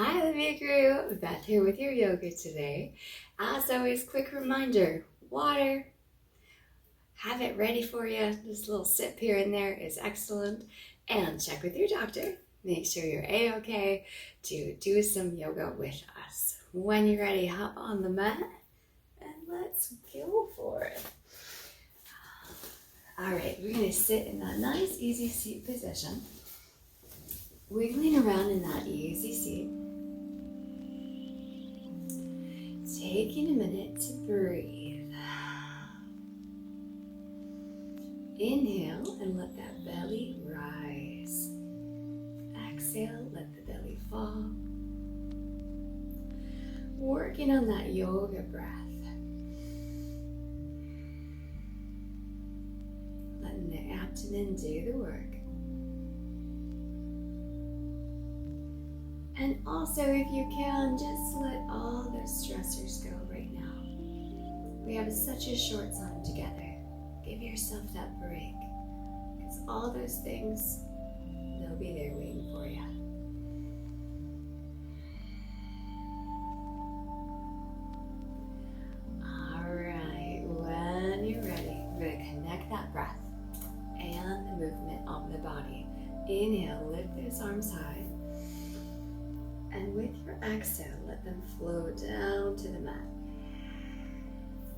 Hi, Olivia Crew. Beth here with your yoga today. As always, quick reminder, water, have it ready for you. Just a little sip here and there is excellent. And check with your doctor. Make sure you're A-okay to do some yoga with us. When you're ready, hop on the mat and let's go for it. All right, we're gonna sit in that nice, easy seat position. Wiggling around in that easy seat. Taking a minute to breathe. Inhale and let that belly rise. Exhale, let the belly fall. Working on that yoga breath. Letting the abdomen do the work. And also, if you can, just let all those stressors go right now. We have such a short time together. Give yourself that break, because all those things, they'll be there waiting for you. All right, when you're ready, we're going to connect that breath and the movement of the body. Inhale, lift those arms high. And with your exhale, let them flow down to the mat.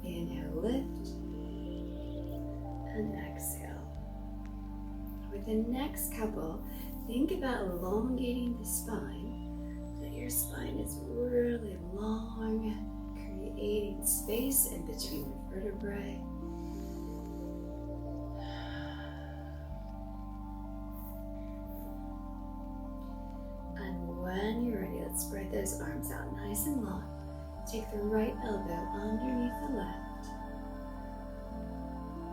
Inhale, lift, and exhale. With the next couple, think about elongating the spine, so that your spine is really long, creating space in between the vertebrae. When you're ready, let's spread those arms out nice and long. Take the right elbow underneath the left.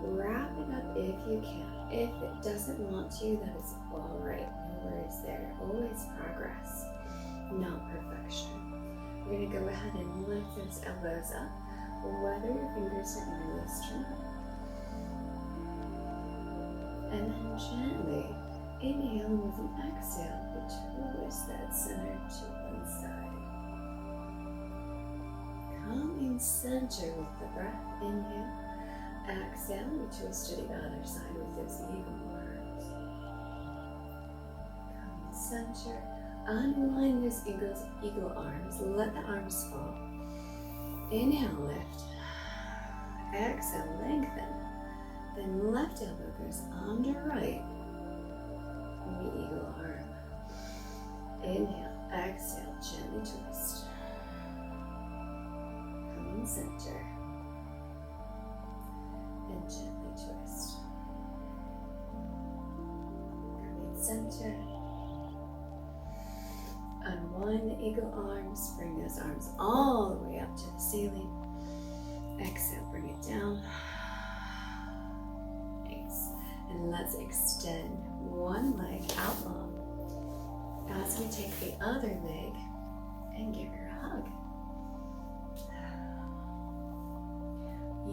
Wrap it up if you can. If it doesn't want to, that is all right. No worries there. Always progress, not perfection. We're going to go ahead and lift those elbows up. Whether your fingers are going to straight. And then gently inhale with an exhale, we twist that center to one side. Come in center with the breath. Inhale. Exhale, we twist to the other side with those eagle arms. Come in center. Unwind those eagle arms. Let the arms fall. Inhale, lift. Exhale, lengthen. Then left elbow goes under right. The eagle arm. Inhale, exhale, gently twist. Come in center. And gently twist. Come in center. Unwind the eagle arms. Bring those arms all the way up to the ceiling. Exhale, bring it down. And let's extend one leg out long as we take the other leg and give her a hug.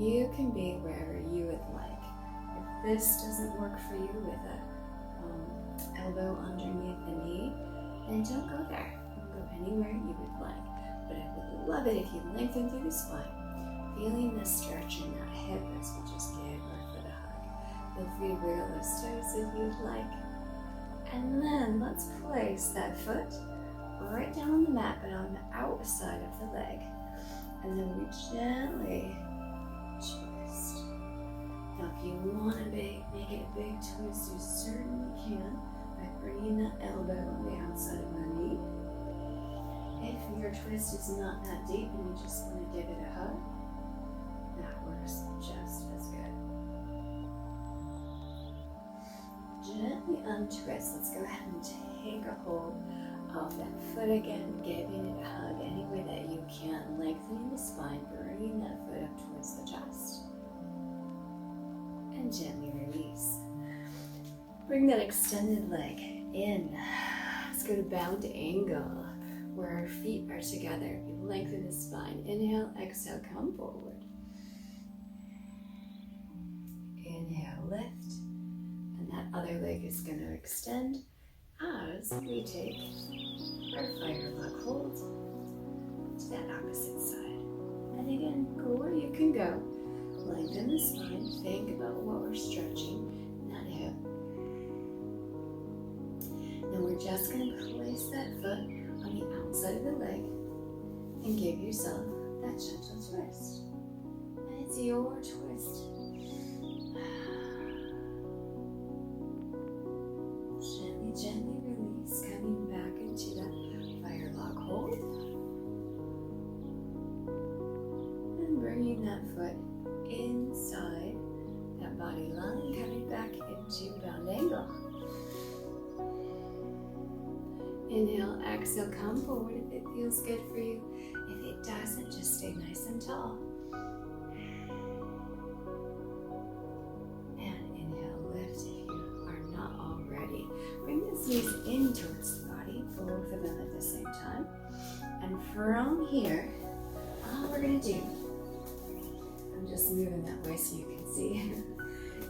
You can be wherever you would like. If this doesn't work for you with a elbow underneath the knee, then don't go there. You can go anywhere you would like. But I would love it if you lengthen through the spine, feeling the stretch in that hip as we just give her for the hug. Feel free to wiggle those toes if you'd like. And then let's place that foot right down on the mat, but on the outside of the leg. And then we gently twist. Now if you want to make it a big twist, you certainly can by bringing that elbow on the outside of the knee. If your twist is not that deep and you just want to give it a hug, that works just as good. Gently untwist. Let's go ahead and take a hold of that foot again, giving it a hug any way that you can, lengthening the spine, bringing that foot up towards the chest. And gently release. Bring that extended leg in. Let's go to bound angle, where our feet are together. We lengthen the spine. Inhale, exhale, come forward. Inhale, lift. That other leg is going to extend as we take our firefly that opposite side. And again, go where you can go. Lengthen the spine. Think about what we're stretching in that hip. Then we're just going to place that foot on the outside of the leg and give yourself that gentle twist. And it's your twist. Gently, gently release, coming back into that fire lock hold. And bringing that foot inside that body line, coming back into bound angle. Inhale, exhale, come forward if it feels good for you. If it doesn't, just stay nice and tall. And inhale, lift if you are not already. Bring those knees in towards the body, both of them at the same time. And from here, all we're going to do, I'm just moving that way so you can see,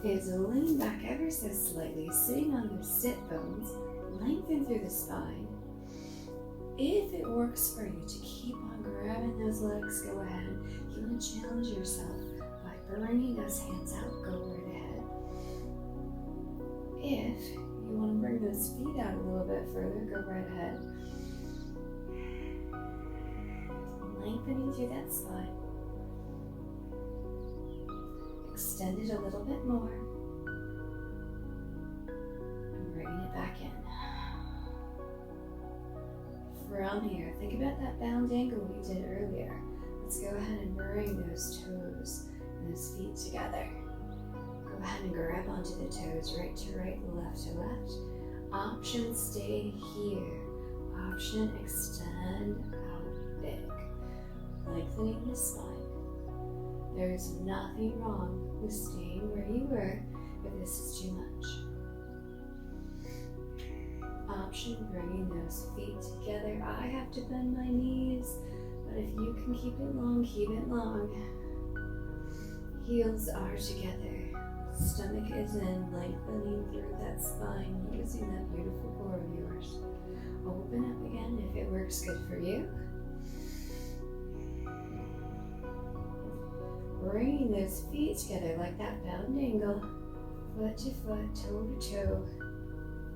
is lean back ever so slightly, sitting on the sit bones, lengthen through the spine. If it works for you to keep on grabbing those legs, go ahead. If you want to challenge yourself by bringing those hands out, go right ahead. If you want to bring those feet out a little bit further, go right ahead. Lengthening through that spine. Extend it a little bit more. And bringing it back in. From here, think about that bound angle we did earlier. Let's go ahead and bring those toes and those feet together. Go ahead and grab onto the toes, right to right, left to left. Option, stay here. Option, extend out big. Lengthening the spine. There is nothing wrong with staying where you were if this is too much. Option, bringing those feet together. I have to bend my knees, but if you can keep it long, keep it long. Heels are together. Stomach is in, lengthening through that spine, using that beautiful core of yours. Open up again if it works good for you. Bringing those feet together like that bound angle, foot to foot, toe to toe.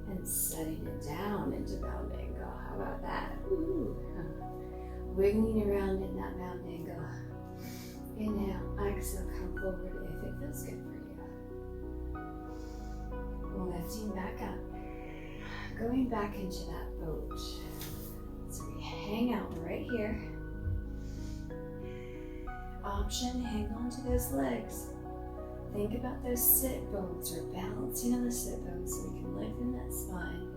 And setting it down into bound angle. How about that? Ooh. Wiggling around in that bound angle. Inhale, exhale, come forward if it feels good for you. Lifting back up. Going back into that boat. So we hang out right here. Option, hang on to those legs. Think about those sit bones or balancing on the sit bones so we can lengthen that spine.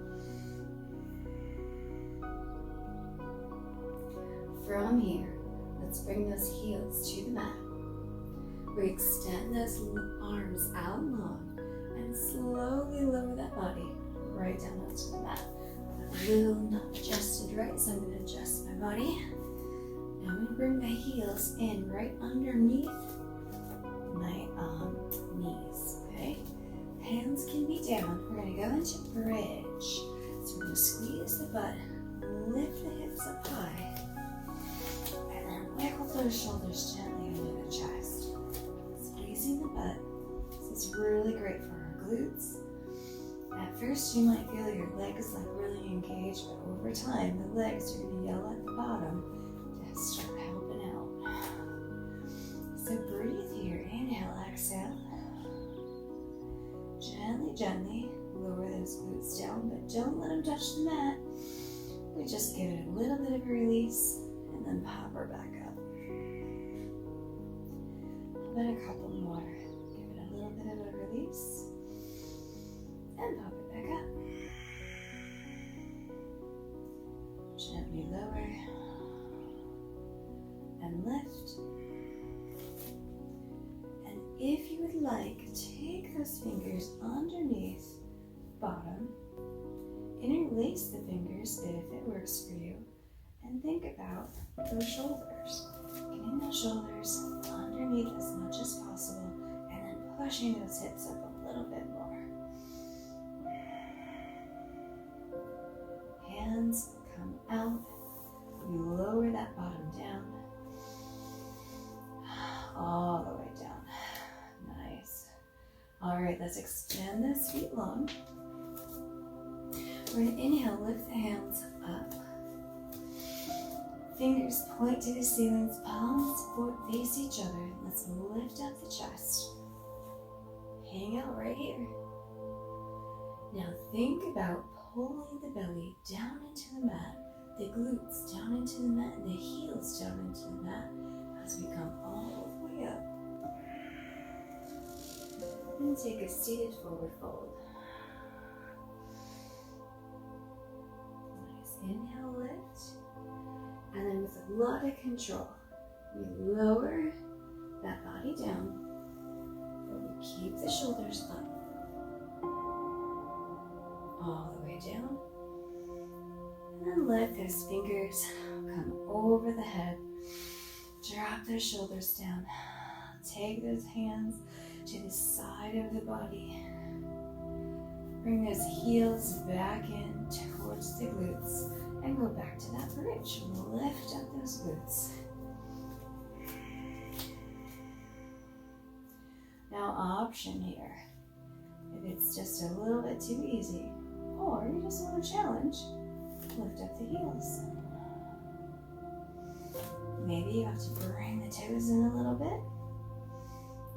From here, let's bring those heels to the mat. We extend those arms out long and slowly lower that body right down onto the mat. A little not adjusted right, so I'm going to adjust my body. Now I'm going to bring the heels in right underneath my knees, okay? Hands can be down. We're going to go into bridge. So we're going to squeeze the butt, lift the hips up high, and then wiggle those shoulders gently under the chest. Squeezing the butt. This is really great for our glutes. At first you might feel your legs like really engaged, but over time the legs are going to yell at the bottom to start helping out. So breathe here. Inhale, exhale. Gently, gently lower those glutes down, but don't let them touch the mat. We just give it a little bit of a release and then pop her back up. Then a couple more. Give it a little bit of a release and pop it back up. Gently lower and lift. And if you would like, take those fingers underneath bottom, interlace the fingers if it works for you, and think about those shoulders. Getting those shoulders underneath as much as possible, and then pushing those hips up a little bit more. Hands come out. You lower that bottom down. let's extend those feet long. We're going to inhale, lift the hands up. Fingers point to the ceilings, palms face each other. Let's lift up the chest. Hang out right here. Now think about pulling the belly down into the mat, the glutes down into the mat, and the heels down into the mat as we come all the way up. And take a seated forward fold. Nice inhale, lift. And then with a lot of control, we lower that body down, but we keep the shoulders up. All the way down. And then let those fingers come over the head. Drop those shoulders down. Take those hands to the side of the body. Bring those heels back in towards the glutes and go back to that bridge. Lift up those glutes. Now, option here. If it's just a little bit too easy, or you just want a challenge, lift up the heels. Maybe you have to bring the toes in a little bit.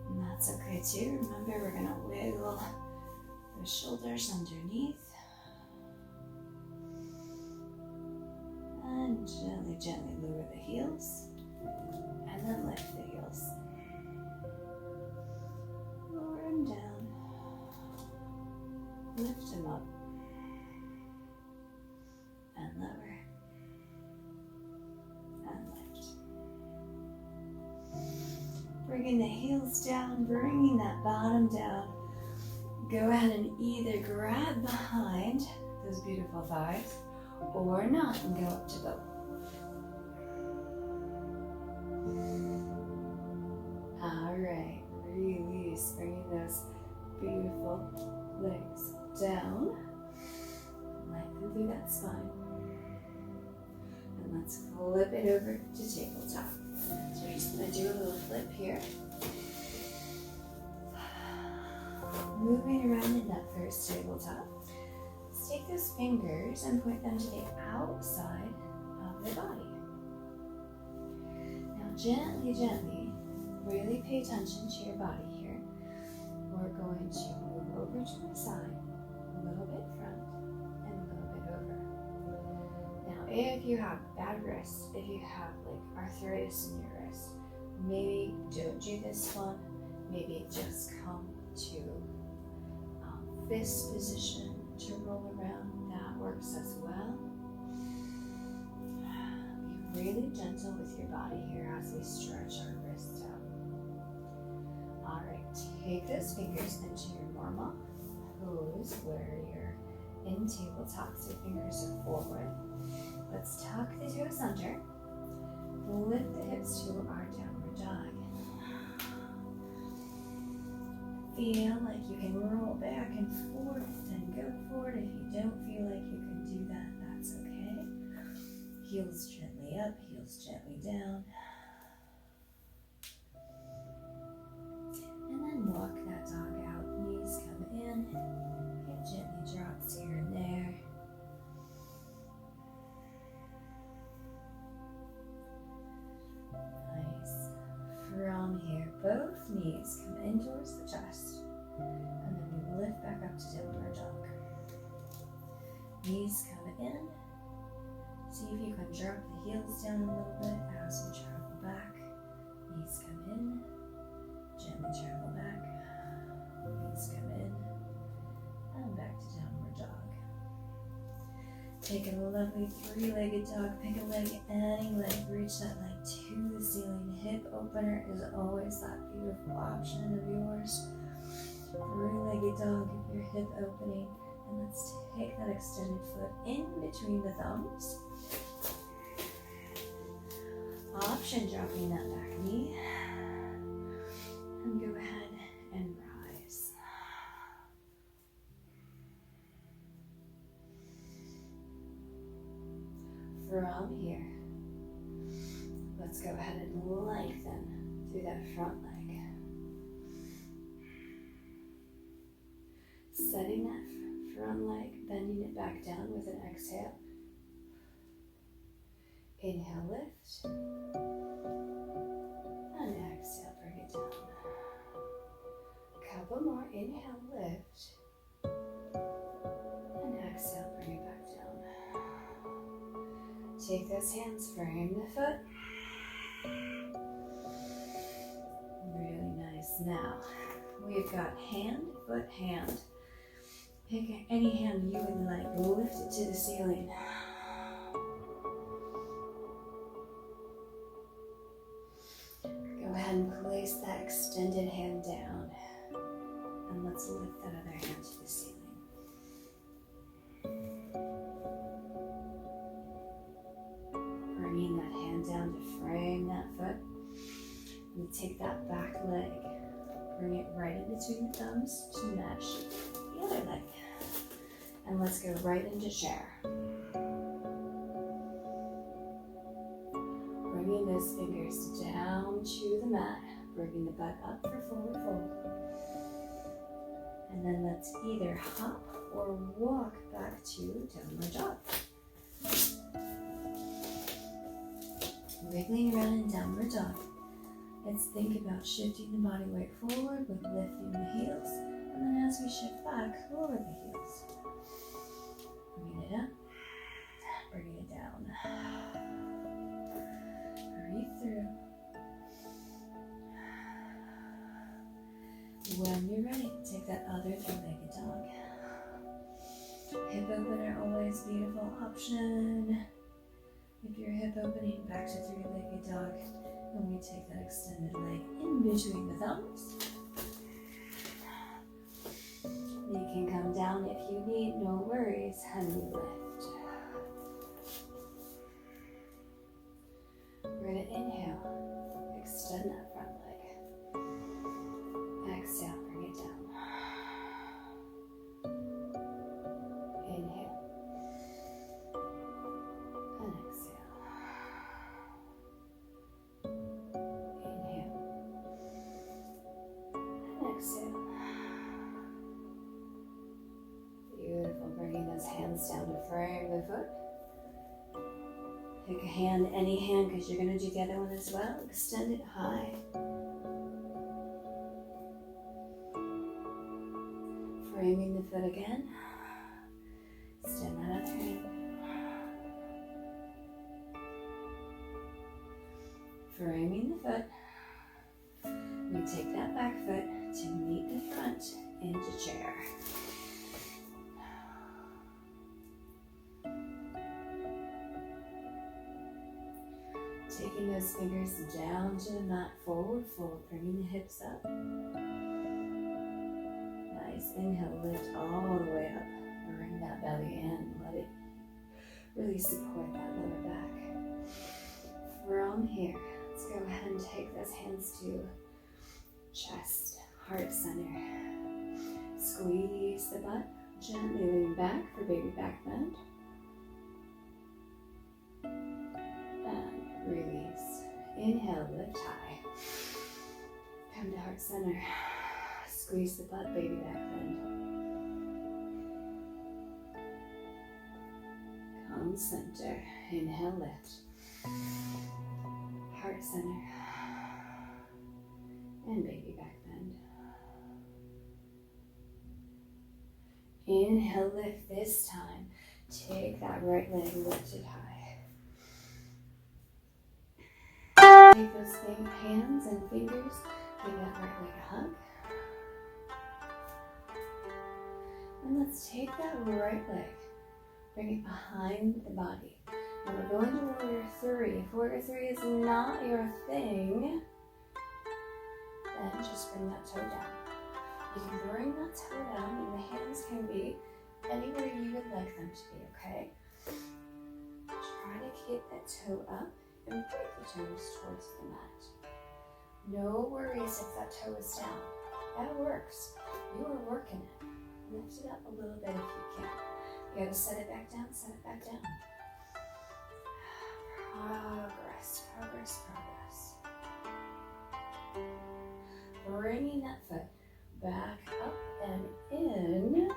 And that's okay too. Remember, we're going to wiggle the shoulders underneath. And gently, gently lower the heels. And then lift the heels. Lower them down. Lift them up. And lower. And lift. Bringing the heels down, bringing that bottom down. Go ahead and either grab behind those beautiful thighs or not and go up to both. Alright, release, bringing those beautiful legs down. Lengthen through that spine. And let's flip it over to tabletop. So we're just going to do a little flip here. Moving around in that first tabletop. Let's take those fingers and point them to the outside of the body. Now gently, gently, really pay attention to your body here. We're going to move over to the side, a little bit front, and a little bit over. Now if you have bad wrists, if you have like arthritis in your wrist, maybe don't do this one. Maybe just come to fist position to roll around. That works as well. Be really gentle with your body here as we stretch our wrists out. Alright, take those fingers into your normal pose where you're in tabletop, so your fingers are forward. Let's tuck the toes under. Lift the hips to our downward dog. Feel like you can roll back and forth and go forward. If you don't feel like you can do that, that's okay. Heels gently up, heels gently down. And then walk that dog out. Knees come in, hip gently drops here and there. Nice. From here, both knees come in towards the chest. And then we lift back up to downward dog. Knees come in. See if you can drop the heels down a little bit as we travel back. Knees come in. Gently travel back. Knees come in. And back to downward dog. Take a lovely three-legged dog. Pick a leg, any leg. Reach that leg to the ceiling. Hip opener is always that beautiful option of yours. Three-legged dog, your hip opening. And let's take that extended foot in between the thumbs. Option dropping that back knee. And go ahead and rise. From here, let's go ahead and lengthen through that front leg. Setting that front leg, bending it back down with an exhale. Inhale, lift. And exhale, bring it down. Couple more. Inhale, lift. And exhale, bring it back down. Take those hands, frame the foot. Really nice. Now, we've got hand, foot, hand. Pick any hand you would like. Lift it to the ceiling. Go ahead and place that extended hand down. And let's lift that other hand to the ceiling. Bringing that hand down to frame that foot. And take that back leg. Bring it right in between the thumbs to mesh the other leg. And let's go right into chair. Bringing those fingers down to the mat. Bringing the butt up for forward fold. And then let's either hop or walk back to downward dog. Wiggling around in downward dog. Let's think about shifting the body weight forward with lifting the heels. And then as we shift back, lower the heels. Bringing it up, bringing it down. Breathe through. When you're ready, take that other three-legged dog. Hip opener, always beautiful option. If you're hip opening, back to three-legged dog. And we take that extended leg in between the thumbs. You can come down if you need, no worries, and we lift. We're going to inhale, extend that front leg. Exhale, bring it down. Inhale. And exhale. Inhale. And exhale. Beautiful. Bringing those hands down to frame the foot. Pick a hand, any hand, because you're going to do the other one as well. Extend it high. Framing the foot again. Extend that other hand. Framing the foot. We take that back foot to meet the front into chair. Taking those fingers down to the mat, forward fold, bringing the hips up. Nice. Inhale, lift all the way up. Bring that belly in. Let it really support that lower back. From here, let's go ahead and take those hands to chest, heart center. Squeeze the butt. Gently lean back for baby back bend. Release. Inhale, lift high. Come to heart center. Squeeze the butt, baby back bend. Come center. Inhale, lift. Heart center. And baby back bend. Inhale, lift this time. Take that right leg lifted high. Take those hands and fingers, give that right leg a hug. And let's take that right leg, bring it behind the body. Now we're going to warrior three. If warrior three is not your thing, then just bring that toe down. You can bring that toe down and the hands can be anywhere you would like them to be, okay? Try to keep that toe up and break the toes towards the mat. No worries if that toe is down. That works. You are working it. Lift it up a little bit if you can. You gotta set it back down, set it back down. Progress, progress, progress. Bringing that foot back up and in.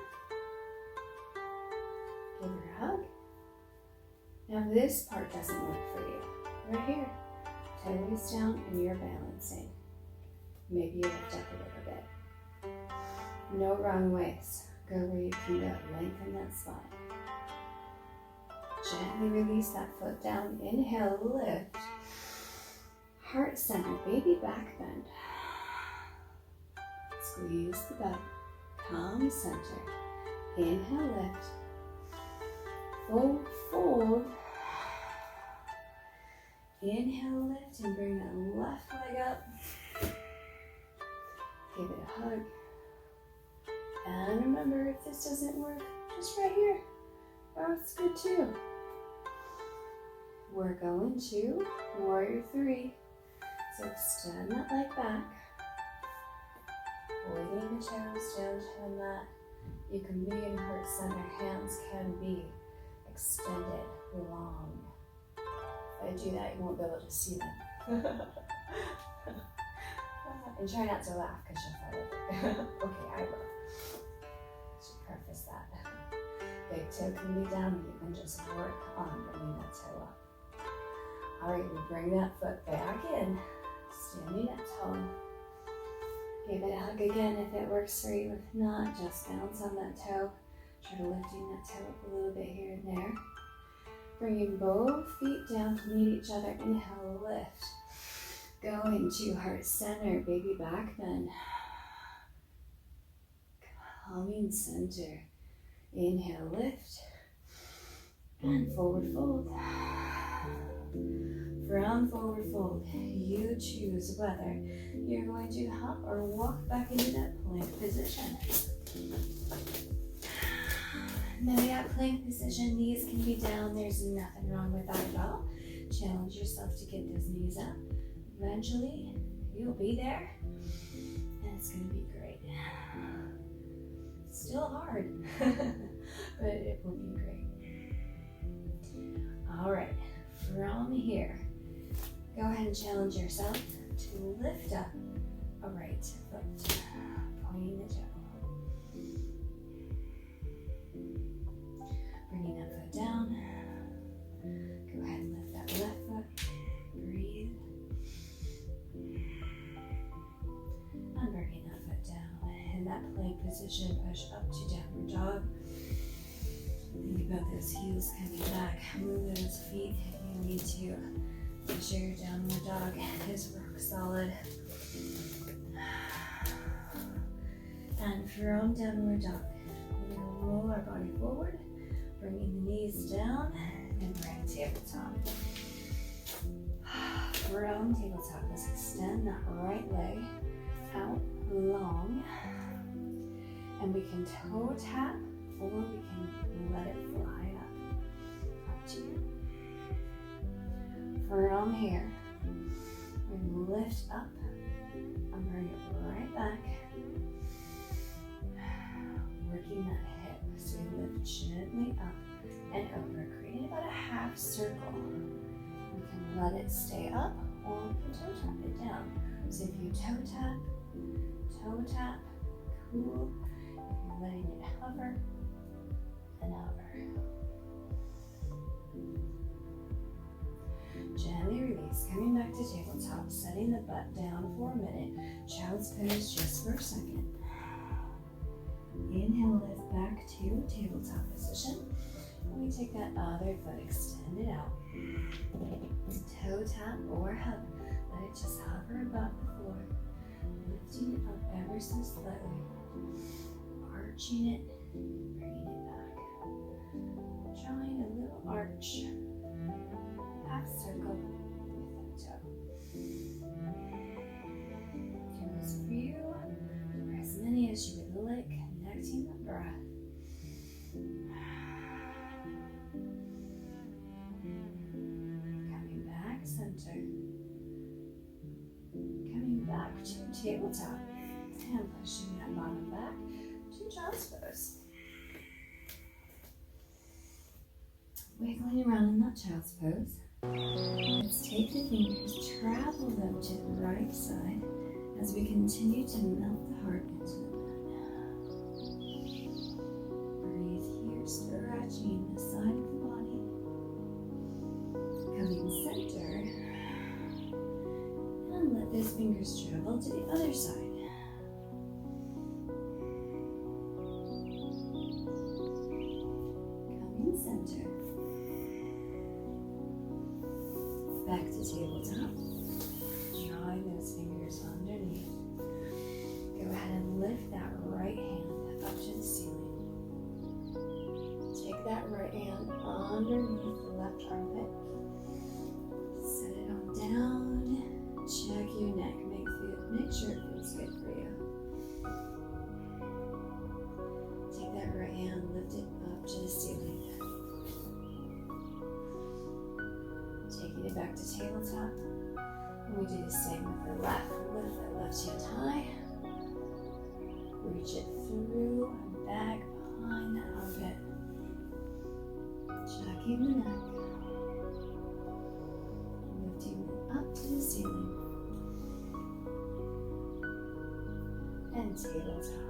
this part doesn't work for you, right here, toes down and you're balancing. Maybe you lift up a little bit. No wrong ways. Go where you can go. Lengthen that spine. Gently release that foot down. Inhale, lift. Heart center, baby back bend. Squeeze the butt. Palm center. Inhale, lift. Fold, fold. Inhale, lift, and bring that left leg up. Give it a hug. And remember, if this doesn't work, just right here. That's good too. We're going to warrior 3. So extend that leg back. Pointing the toes down to the mat. You can be in heart center. Hands can be extended long. If I do that, you won't be able to see them. And try not to laugh because you'll fall over. Okay, I will. Should preface that. Big toe can be down, and you can just work on bringing that toe up. All right, we bring that foot back in, standing up tall. Give it a hug again if it works for you. If not, just bounce on that toe. Try lifting that toe up a little bit here and there. Bringing both feet down to meet each other. Inhale, lift. Go into heart center, baby back bend. Calming center. Inhale, lift. And forward fold. From forward fold, you choose whether you're going to hop or walk back into that plank position. Now that plank position, knees can be down. There's nothing wrong with that at all. Challenge yourself to get those knees up. Eventually, you'll be there, and it's going to be great. Still hard, but it will be great. All right, from here, go ahead and challenge yourself to lift up a right foot, pointing the toe. Bringing that foot down. Go ahead and lift that left foot. Breathe. And bringing that foot down. In that plank position, push up to downward dog. Think about those heels coming back. Move those feet if you need to. Make sure your downward dog is rock solid. And from downward dog, we're going to roll our body forward, bringing the knees down, and bring tabletop. From tabletop, let's extend that right leg out long. And we can toe tap, or we can let it fly up. Up to you. From here, we're going to lift up and bring it right back. Working that hip, so we lift gently up and over, creating about a half circle. We can let it stay up, or we can toe tap it down. So if you toe tap, cool. If you're letting it hover, and hover. Gently release, coming back to tabletop, setting the butt down for a minute. Child's pose just for a second. Inhale, lift back to tabletop position. And we take that other foot, extend it out. Toe tap or hug. Let it just hover above the floor. Lifting it up ever so slightly. Arching it, bringing it back. Drawing a little arch. Half circle with that toe. Do this for you. Or as many as you would like, connecting the breath. Coming back center. Coming back to tabletop. And pushing that bottom back to child's pose. Wiggling around in that child's pose. Let's take the fingers, travel them to the right side as we continue to melt the heart into the mat. Breathe here, stretching the side of the body. Coming center. And let those fingers travel to the other side. Coming center. Back to tabletop. Drawing those fingers underneath. Go ahead and lift that right hand up to the ceiling. Take that right hand underneath the left armpit. Set it on down. Check your neck. Make sure it feels good for you. Take that right hand, lift it up to the ceiling. Taking it back to tabletop. And we do the same with the left. Lift that left hand high. Reach it through and back behind the armpit. Checking the neck. Lifting it up to the ceiling. And tabletop.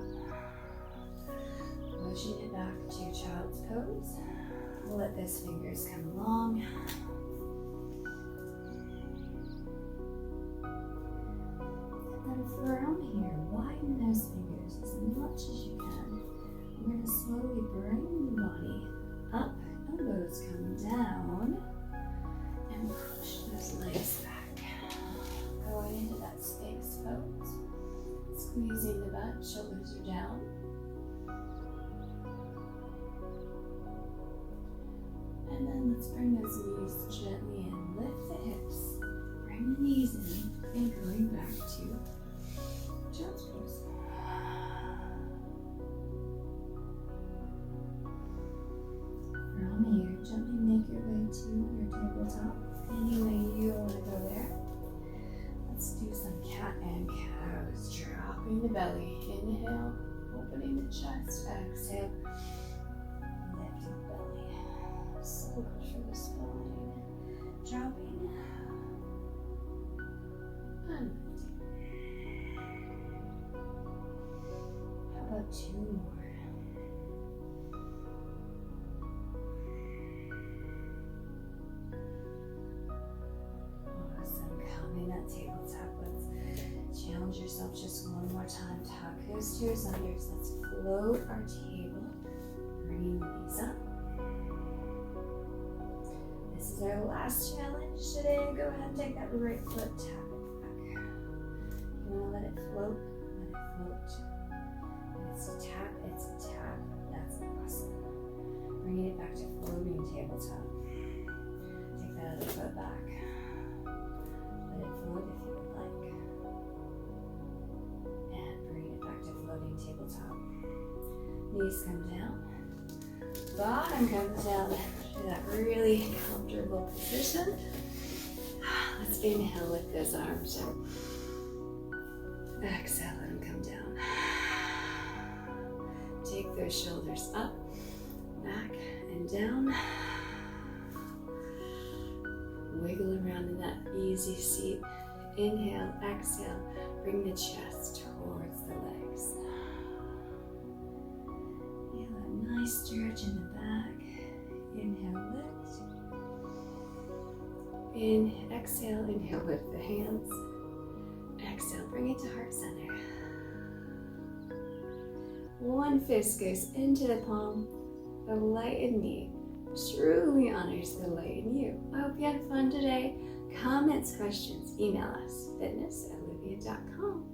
Pushing it back to child's pose. Let those fingers come along. And from here, widen those fingers as much as you can. We're going to slowly bring the body up, elbows come down, and push those legs back. Going into that Sphinx pose. Squeezing the butt, shoulders are down. And then let's bring those knees gently in. Lift the hips. Bring the knees in and going back to child's pose. From here, gently make your way to your tabletop. Any way you want to go there. Let's do some cat and cows. Dropping the belly. Inhale, opening the chest. Exhale, lifting the belly. So good for the spine. Dropping and lifting. How about two more? Awesome. Coming that tabletop. Let's challenge yourself just one more time. Tuck those toes under. Let's float our table. Bringing the knees up. This is our last challenge today. Go ahead and take that right foot, tap it back. You want to let it float? Let it float. And it's a tap, it's a tap. That's awesome. Bringing it back to floating tabletop. Take that other foot back. Let it float if you would like. And bring it back to floating tabletop. Knees come down. Bottom comes down. That really comfortable position. Let's inhale with those arms up. Exhale, let them come down. Take those shoulders up, back, and down. Wiggle around in that easy seat. Inhale, exhale, bring the chest towards the legs. Feel a nice stretch in the back. Inhale, lift. Exhale, inhale, lift the hands. Exhale, bring it to heart center. One fist goes into the palm. The light in me truly honors the light in you. I hope you had fun today. Comments, questions, email us, fitness@olivia.com.